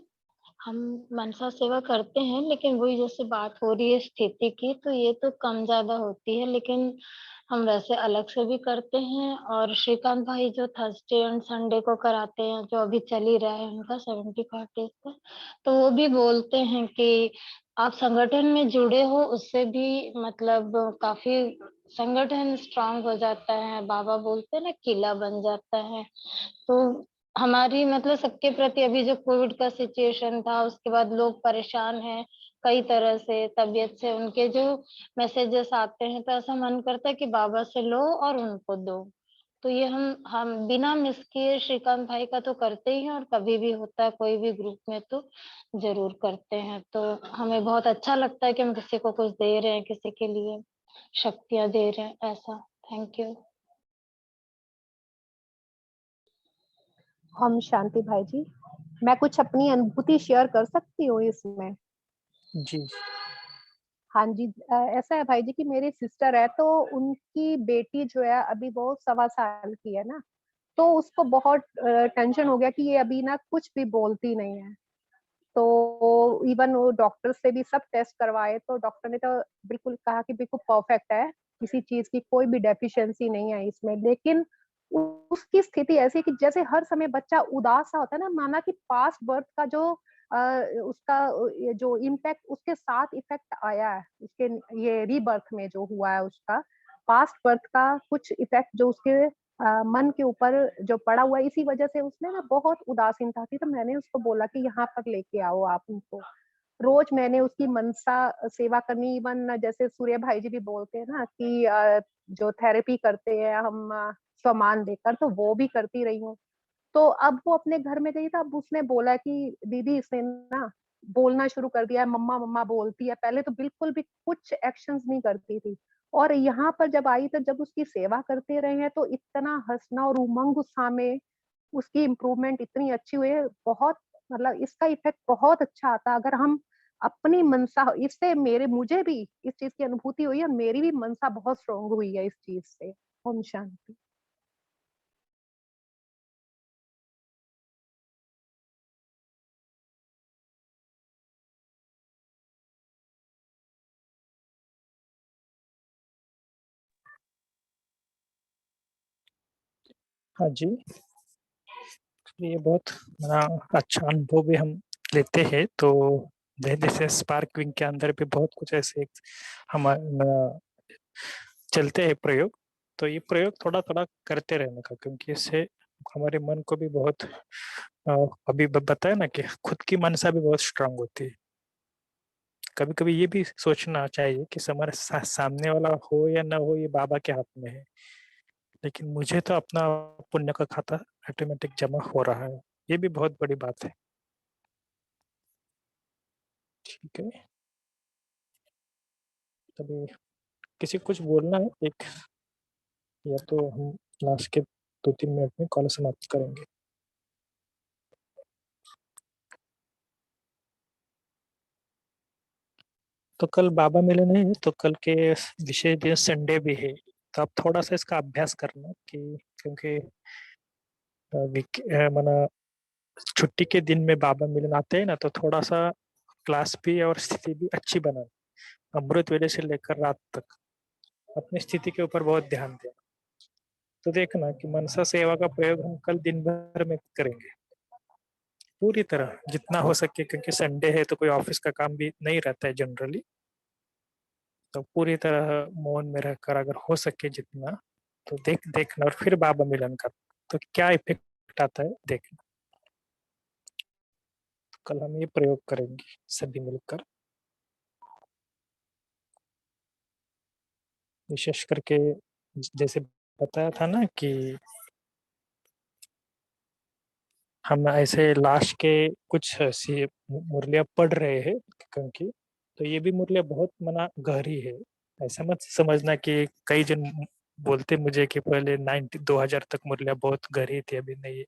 हम मनसा सेवा करते हैं, लेकिन वही जैसे बात हो रही है स्थिति की, तो ये तो कम ज्यादा होती है, लेकिन हम वैसे अलग से भी करते हैं। और श्रीकांत भाई जो थर्सडे एंड संडे को कराते हैं, जो अभी चल ही रहा है उनका 75 डेज का, तो वो भी बोलते हैं कि आप संगठन में जुड़े हो, उससे भी मतलब काफी संगठन स्ट्रांग हो जाता है। बाबा बोलते हैं ना, किला बन जाता है। तो हमारी मतलब सबके प्रति, अभी जो कोविड का सिचुएशन था, उसके बाद लोग परेशान हैं कई तरह से, तबीयत से, उनके जो मैसेजेस आते हैं, तो ऐसा मन करता है कि बाबा से लो और उनको दो। तो ये हम बिना मिस किए श्रीकांत भाई का तो करते ही हैं, और कभी भी होता है कोई भी ग्रुप में तो जरूर करते हैं। तो हमें बहुत अच्छा लगता है कि हम किसी को कुछ दे रहे हैं, किसी के लिए शक्तियां दे रहे हैं, ऐसा। Thank you. ओम शांति भाई जी, मैं कुछ अपनी अनुभूति शेयर कर सकती हूँ इसमें? जी। हाँ जी, ऐसा है भाई जी कि मेरी सिस्टर है, तो उनकी बेटी जो है अभी वो 1.25 साल की है ना, तो उसको बहुत टेंशन हो गया कि ये अभी ना कुछ भी बोलती नहीं है। तो इवन वो डॉक्टर से भी सब टेस्ट करवाए, तो डॉक्टर ने तो बिल्कुल कहा कि बिल्कुल परफेक्ट है, किसी चीज की कोई भी डेफिशिएंसी नहीं है इसमें। लेकिन उसकी स्थिति ऐसी है कि जैसे हर समय बच्चा उदास सा होता है ना, माना कि पास्ट बर्थ का जो उसका ये जो इम्पैक्ट उसके साथ इफेक्ट आया है, उसके ये रीबर्थ में जो हुआ है, उसका पास्ट बर्थ का कुछ इफेक्ट जो उसके मन के ऊपर जो पड़ा हुआ है, इसी वजह से उसने ना बहुत उदासीनता थी। तो मैंने उसको बोला कि यहाँ पर लेके आओ आप उनको। रोज मैंने उसकी मनसा सेवा करनी, इवन जैसे सूर्य भाई जी भी बोलते हैं ना कि जो थेरेपी करते हैं हम सामान देकर, तो वो भी करती रही हूँ। तो अब वो अपने घर में गई, तो अब उसने बोला कि दीदी इसने ना बोलना शुरू कर दिया है, मम्मा मम्मा बोलती है। पहले तो बिल्कुल भी कुछ एक्शंस नहीं करती थी, और यहाँ पर जब आई, तो जब उसकी सेवा करते रहे हैं, तो इतना हंसना और उमंग उत्साह में उसकी इम्प्रूवमेंट इतनी अच्छी हुई है। बहुत मतलब इसका इफेक्ट बहुत अच्छा आता है अगर हम अपनी मनसा, इससे मेरे मुझे भी इस चीज की अनुभूति हुई है, और मेरी भी मनसा बहुत स्ट्रांग हुई है इस चीज से। ओम शांति। हाँ जी, ये बहुत अच्छा अनुभव भी हम लेते हैं। तो जैसे स्पार्क विंग के अंदर भी बहुत कुछ ऐसे हमारे चलते हैं प्रयोग। तो ये प्रयोग थोड़ा थोड़ा करते रहने का, क्योंकि इससे हमारे मन को भी बहुत अभी बताया ना कि खुद की मनसा भी बहुत स्ट्रांग होती है। कभी कभी ये भी सोचना चाहिए कि हमारे सामने वाला हो या ना हो, ये बाबा के हाथ में है, लेकिन मुझे तो अपना पुण्य का खाता ऑटोमेटिक जमा हो रहा है। ये भी बहुत बड़ी बात है। ठीक है, तभी किसी को कुछ बोलना है एक, या तो हम लास्ट के 2-3 मिनट में कॉल समाप्त करेंगे। तो कल बाबा मिलन है, तो कल के विशेष दिन संडे भी है, तो आप थोड़ा सा इसका अभ्यास करना कि, क्योंकि माना छुट्टी के दिन में बाबा मिलन आते हैं ना, तो थोड़ा सा क्लास भी और स्थिति भी अच्छी बनाए। अमृत वेले से लेकर रात तक अपनी स्थिति के ऊपर बहुत ध्यान दें। तो देखना कि मनसा सेवा का प्रयोग हम कल दिन भर में करेंगे पूरी तरह जितना हो सके, क्योंकि संडे है तो कोई ऑफिस का काम भी नहीं रहता है जनरली। तो पूरी तरह मौन में रहकर अगर हो सके जितना, तो देखना, और फिर बाबा मिलन का तो क्या इफेक्ट आता है देखना। तो कल हम ये प्रयोग करेंगे सभी मिलकर, विशेष करके जैसे बताया था ना कि हम ऐसे लास्ट के कुछ ऐसी मुरलियां पढ़ रहे हैं क्योंकि, तो ये भी मुरलियां बहुत मना गहरी है। ऐसा मत समझना कि कई जन बोलते मुझे कि पहले 2000 तक मुरलियां बहुत गहरी थी, अभी नहीं है।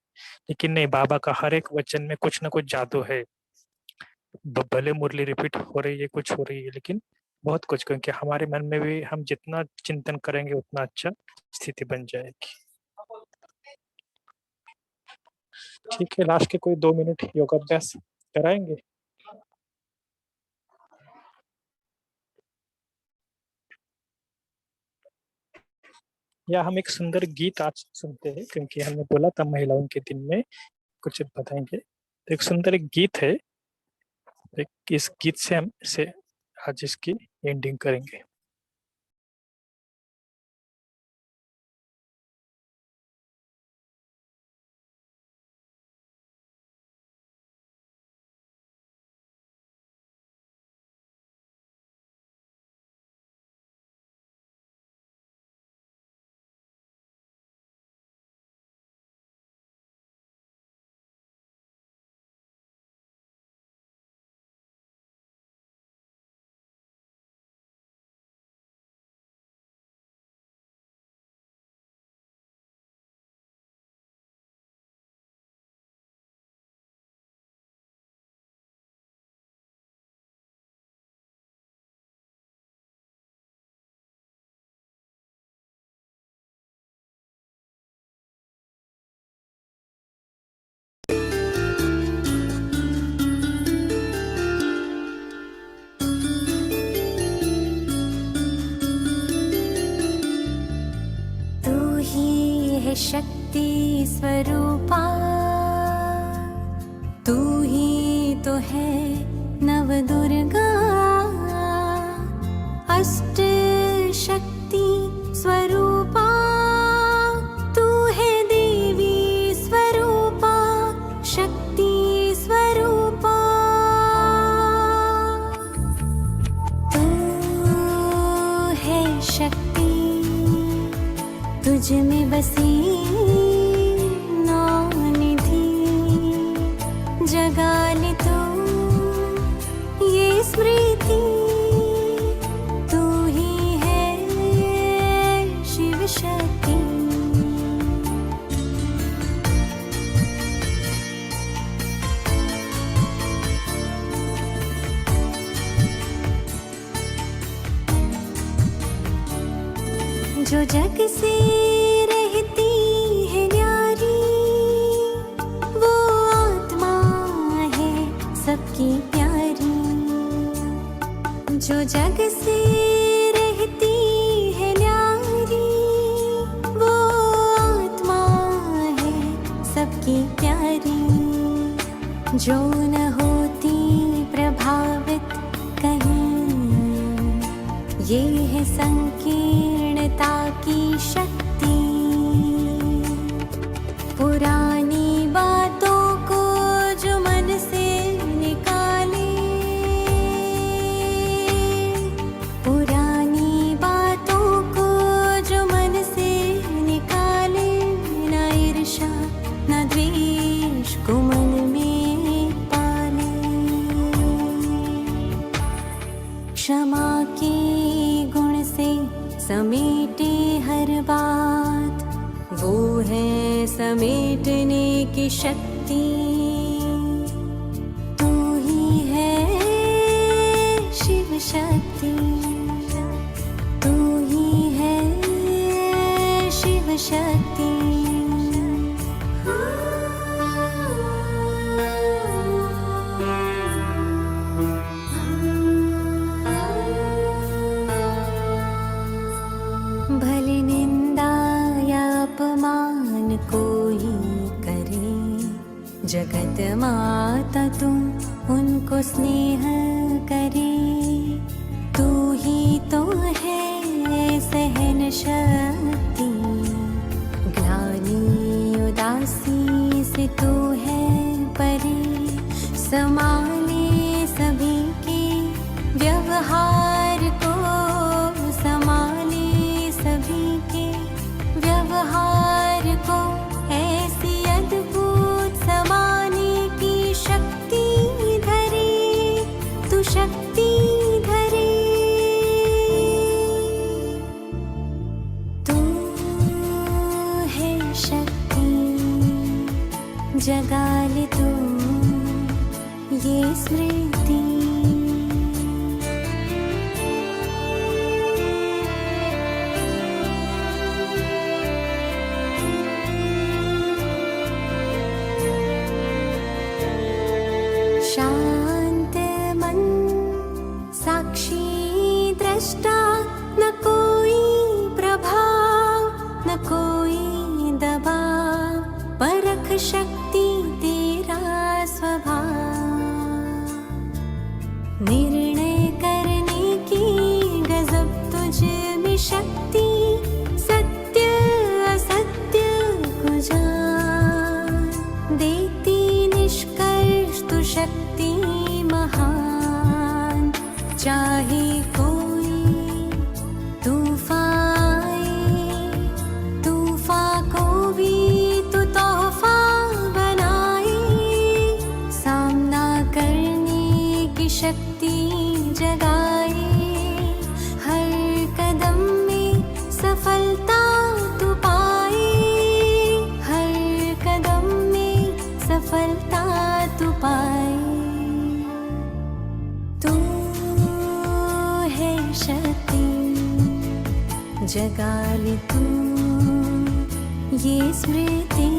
लेकिन नहीं, बाबा का हर एक वचन में कुछ ना कुछ जादू है। भले मुरली रिपीट हो रही है, कुछ हो रही है, लेकिन बहुत कुछ, क्योंकि हमारे मन में भी हम जितना चिंतन करेंगे उतना अच्छा स्थिति बन जाएगी। ठीक है, लास्ट के कोई 2 मिनट योगाभ्यास कराएँगे? या हम एक सुंदर गीत आज सुनते हैं क्योंकि हमने बोला था महिलाओं के दिन में कुछ बताएँगे। तो एक सुंदर एक गीत है, एक इस गीत से हम इसे आज इसकी एंडिंग करेंगे। तू ही है शक्ति स्वरूपा, तू ही तो है नव दुर्गा, अष्ट शक्ति स्वरूपा, तू है देवी स्वरूपा, शक्ति स्वरूपा। तू है शक्ति, तुझ में बसी नौ निधि, जगा ले तू ये स्मृति, तू ही है शिव शक्ति। जो जग से रहती है न्यारी, वो आत्मा है सबकी प्यारी। जो जग से रहती है न्यारी, वो आत्मा है सबकी प्यारी। जो न होती प्रभावित कहीं, ये है संकीर्णता की शक्ति। पुरानी बातों को जो मन से निकाले, पुरानी बातों को जो मन से निकाले, न ईर्ष्या न द्वेष को मन में पाले। क्षमा के गुण से समेटे हर बात, वो है समेटने की शक्ति। तू ही है शिव शक्ति, तू ही है शिव शक्ति। भले निंदा या अपमान कोई करे, जगत माता तुम उनको स्नेह करे। तू ही तो है सहन शक्ति, ग्लानि उदासी से तू है परे। संभाले सभी के व्यवहार को, संभाले सभी के व्यवहार को। ऐसी अद्भुत समाने की शक्ति धरे, तू शक्ति धरे। तू है शक्ति, जगा ले तू ये स्मृति। निर्णय करने की गजब तुझ में शक्ति, सत्य असत्य को जान, देती निष्कर्ष तू शक्ति महान। चाहे कोई तूफान आए, तूफान को भी तू तोहफा बनाए, सामना करने की शक्ति जगाए। हर कदम में सफलता तू पाए, हर कदम में सफलता तू पाए। तू है शक्ति, जगा ले तू ये स्मृति,